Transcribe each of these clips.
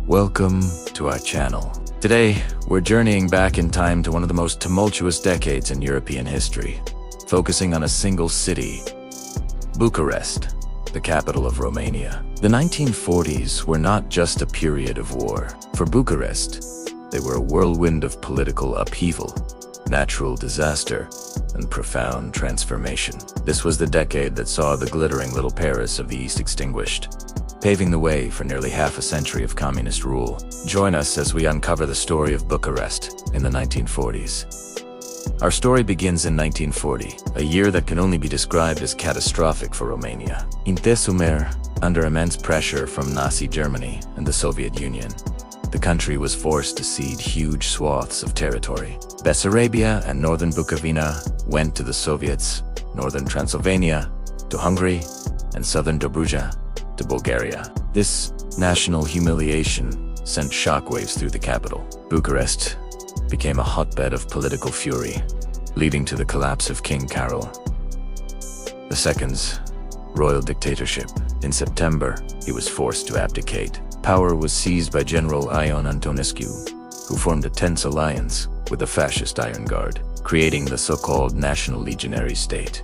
Welcome to our channel. Today, we're journeying back in time to one of the most tumultuous decades in European history, focusing on a single city, Bucharest, the capital of Romania. The 1940s were not just a period of war. For Bucharest, they were a whirlwind of political upheaval, natural disaster, and profound transformation. This was the decade that saw the glittering little Paris of the East extinguished, paving the way for nearly half a century of communist rule. Join us as we uncover the story of Bucharest in the 1940s. Our story begins in 1940, a year that can only be described as catastrophic for Romania. In Tesumer, under immense pressure from Nazi Germany and the Soviet Union, the country was forced to cede huge swaths of territory. Bessarabia and northern Bukovina went to the Soviets, northern Transylvania to Hungary, and southern Dobruja to Bulgaria. This national humiliation sent shockwaves through the capital. Bucharest became a hotbed of political fury, leading to the collapse of King Carol II's royal dictatorship. In September, he was forced to abdicate. Power was seized by General Ion Antonescu, who formed a tense alliance with the fascist Iron Guard, creating the so-called National Legionary State.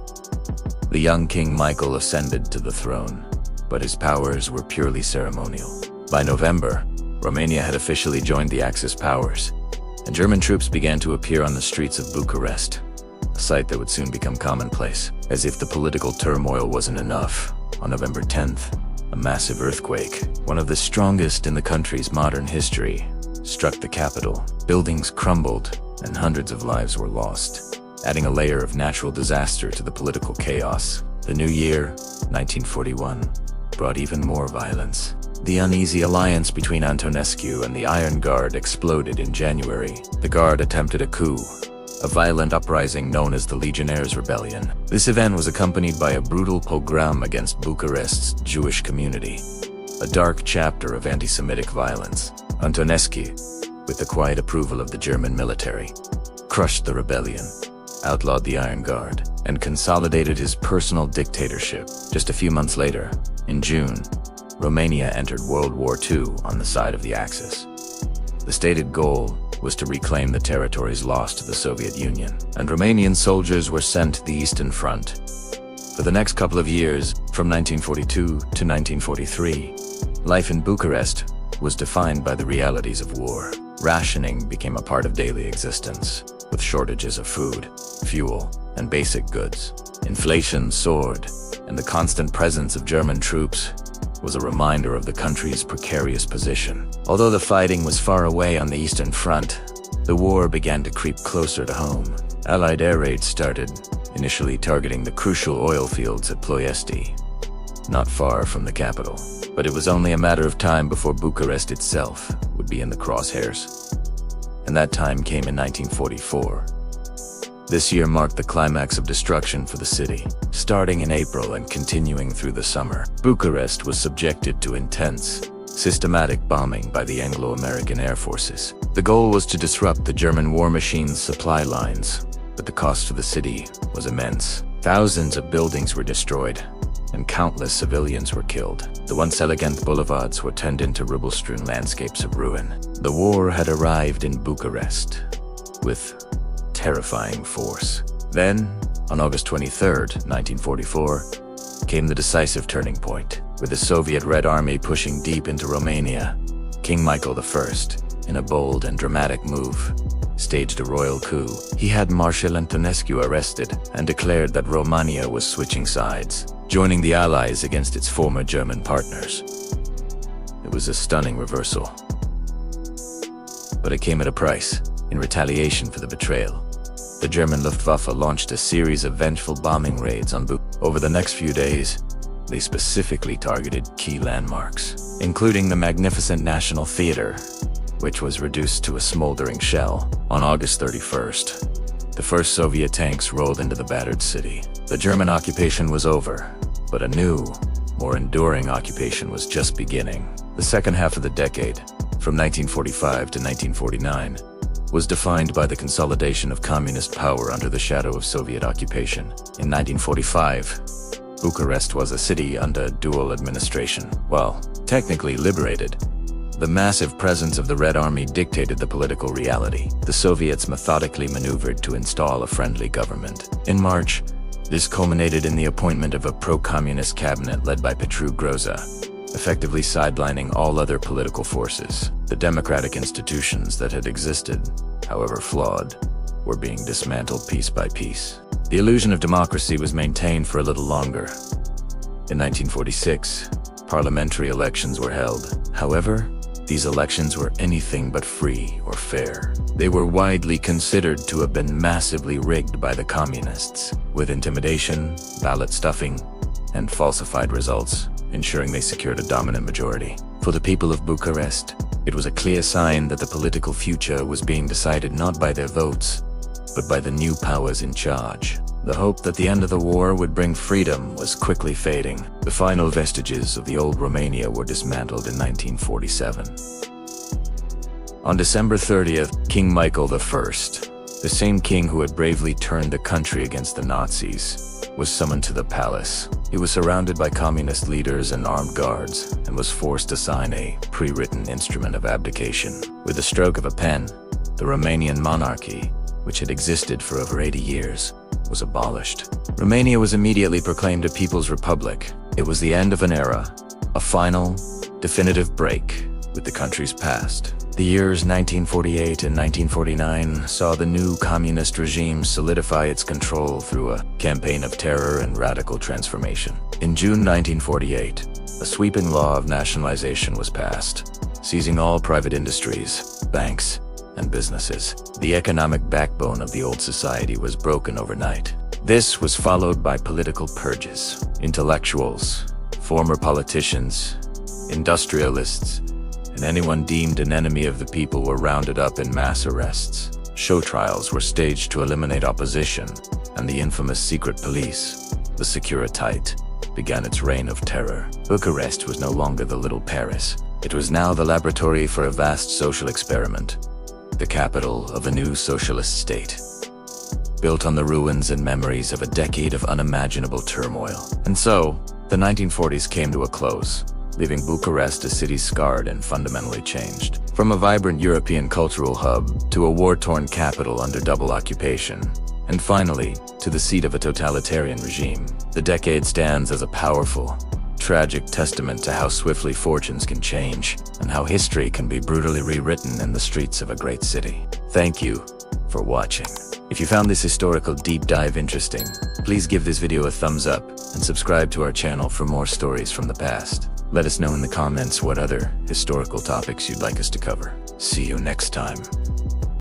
The young King Michael ascended to the throne, but his powers were purely ceremonial. By November, Romania had officially joined the Axis powers, and German troops began to appear on the streets of Bucharest, a sight that would soon become commonplace. As if the political turmoil wasn't enough, on November 10th, a massive earthquake, one of the strongest in the country's modern history, struck the capital. Buildings crumbled, and hundreds of lives were lost, adding a layer of natural disaster to the political chaos. The new year, 1941, brought even more violence. The uneasy alliance between Antonescu and the Iron Guard exploded in January. The Guard attempted a coup, a violent uprising known as the Legionary Rebellion. This event was accompanied by a brutal pogrom against Bucharest's Jewish community, a dark chapter of anti-Semitic violence. Antonescu, with the quiet approval of the German military, crushed the rebellion, outlawed the Iron Guard, and consolidated his personal dictatorship. Just a few months later, in June, Romania entered World War II on the side of the Axis. The stated goal was to reclaim the territories lost to the Soviet Union, and Romanian soldiers were sent to the Eastern Front. For the next couple of years, from 1942 to 1943, life in Bucharest was defined by the realities of war. Rationing became a part of daily existence, with shortages of food, fuel, and basic goods. Inflation soared, and the constant presence of German troops was a reminder of the country's precarious position. Although the fighting was far away on the Eastern Front, the war began to creep closer to home. Allied air raids started, initially targeting the crucial oil fields at Ploiesti, not far from the capital. But it was only a matter of time before Bucharest itself would be in the crosshairs. And that time came in 1944. This year marked the climax of destruction for the city. Starting in April and continuing through the summer, Bucharest was subjected to intense, systematic bombing by the Anglo-American air forces. The goal was to disrupt the German war machine's supply lines, but the cost to the city was immense. Thousands of buildings were destroyed, and countless civilians were killed. The once elegant boulevards were turned into rubble-strewn landscapes of ruin. The war had arrived in Bucharest with terrifying force. Then, on August 23rd, 1944, came the decisive turning point. With the Soviet Red Army pushing deep into Romania, King Michael I, in a bold and dramatic move, staged a royal coup. He had Marshal Antonescu arrested and declared that Romania was switching sides, joining the Allies against its former German partners. It was a stunning reversal. But it came at a price. In retaliation for the betrayal, the German Luftwaffe launched a series of vengeful bombing raids on Bucharest. Over the next few days, they specifically targeted key landmarks, including the magnificent National Theater, which was reduced to a smoldering shell. On August 31st, the first Soviet tanks rolled into the battered city. The German occupation was over, but a new, more enduring occupation was just beginning. The second half of the decade, from 1945 to 1949, was defined by the consolidation of communist power under the shadow of Soviet occupation. In 1945, Bucharest was a city under dual administration. While technically liberated, The massive presence of the Red Army dictated the political reality. The Soviets methodically maneuvered to install a friendly government. In March, this culminated in the appointment of a pro-communist cabinet led by Petru Groza, effectively sidelining all other political forces. The democratic institutions that had existed, however flawed, were being dismantled piece by piece. The illusion of democracy was maintained for a little longer. In 1946, parliamentary elections were held. However, these elections were anything but free or fair. They were widely considered to have been massively rigged by the communists, with intimidation, ballot stuffing, and falsified results, ensuring they secured a dominant majority. For the people of Bucharest, it was a clear sign that the political future was being decided not by their votes, but by the new powers in charge. The hope that the end of the war would bring freedom was quickly fading. The final vestiges of the old Romania were dismantled in 1947. On December 30th, King Michael I, the same king who had bravely turned the country against the Nazis, was summoned to the palace. He was surrounded by communist leaders and armed guards, and was forced to sign a pre-written instrument of abdication. With the stroke of a pen, the Romanian monarchy, which had existed for over 80 years, was abolished. Romania was immediately proclaimed a People's Republic. It was the end of an era, a final, definitive break with the country's past. The years 1948 and 1949 saw the new communist regime solidify its control through a campaign of terror and radical transformation. In June 1948, a sweeping law of nationalization was passed, seizing all private industries, banks, and businesses. The economic backbone of the old society was broken overnight. This was followed by political purges. Intellectuals, former politicians, industrialists, and anyone deemed an enemy of the people were rounded up in mass arrests. Show trials were staged to eliminate opposition, and the infamous secret police, the Securitate, began its reign of terror. Bucharest was no longer the little Paris. It was now the laboratory for a vast social experiment, the capital of a new socialist state, built on the ruins and memories of a decade of unimaginable turmoil. And so, the 1940s came to a close, leaving Bucharest a city scarred and fundamentally changed. From a vibrant European cultural hub to a war-torn capital under double occupation, and finally, to the seat of a totalitarian regime, the decade stands as a powerful, tragic testament to how swiftly fortunes can change and how history can be brutally rewritten in the streets of a great city. Thank you for watching. If you found this historical deep dive interesting, please give this video a thumbs up and subscribe to our channel for more stories from the past. Let us know in the comments what other historical topics you'd like us to cover. See you next time.